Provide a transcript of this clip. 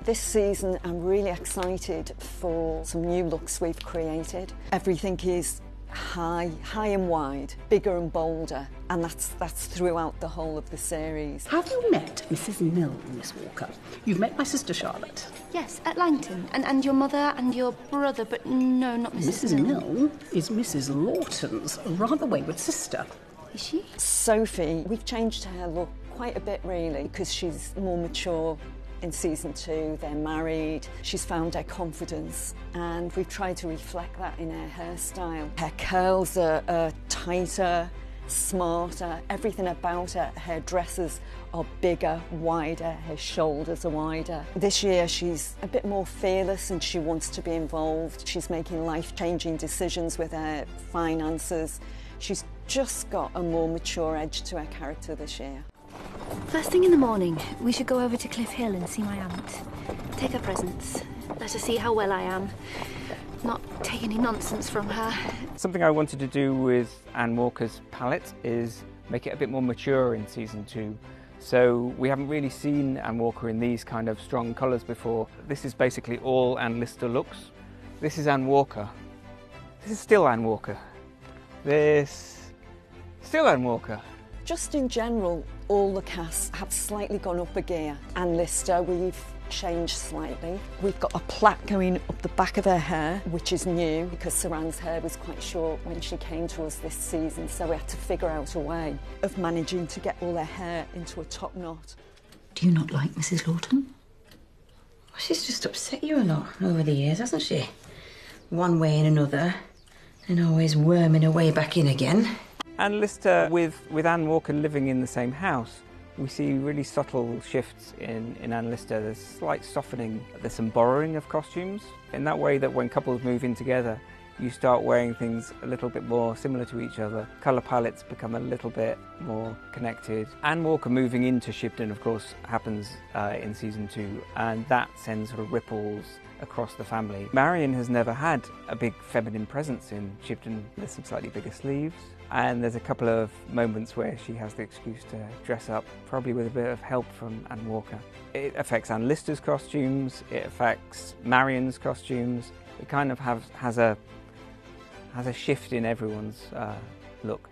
This season I'm really excited for some new looks we've created. Everything is high and wide, bigger and bolder, and that's throughout the whole of the series. Have you met Mrs. Mill, Miss Walker? You've met my sister Charlotte. Yes, at Langton. And your mother and your brother, but no, not Mrs. Mill is Mrs. Lawton's rather wayward sister. Is she? Sophie, we've changed her look quite a bit really, because she's more mature. In season 2, they're married, she's found her confidence, and we've tried to reflect that in her hairstyle. Her curls are tighter, smarter, everything about her. Her dresses are bigger, wider, her shoulders are wider. This year she's a bit more fearless and she wants to be involved. She's making life-changing decisions with her finances. She's just got a more mature edge to her character this year. First thing in the morning, we should go over to Cliff Hill and see my aunt. Take her presents. Let her see how well I am. Not take any nonsense from her. Something I wanted to do with Anne Walker's palette is make it a bit more mature in season 2. So we haven't really seen Anne Walker in these kind of strong colours before. This is basically all Anne Lister looks. This is Anne Walker. This is still Anne Walker. This... still Anne Walker. Just in general, all the casts have slightly gone up a gear. Anne Lister, we've changed slightly. We've got a plait going up the back of her hair, which is new because Saran's hair was quite short when she came to us this season, so we had to figure out a way of managing to get all her hair into a top knot. Do you not like Mrs. Lawton? Well, she's just upset you a lot over the years, hasn't she? One way and another, and always worming her way back in again. Anne Lister, with Anne Walker living in the same house, we see really subtle shifts in Anne Lister. There's slight softening, there's some borrowing of costumes, in that way that when couples move in together, you start wearing things a little bit more similar to each other. Colour palettes become a little bit more connected. Anne Walker moving into Shibden, of course, happens in season 2, and that sends sort of ripples across the family. Marion has never had a big feminine presence in Shibden. There's some slightly bigger sleeves, and there's a couple of moments where she has the excuse to dress up, probably with a bit of help from Anne Walker. It affects Anne Lister's costumes, it affects Marion's costumes. It kind of has a shift in everyone's look.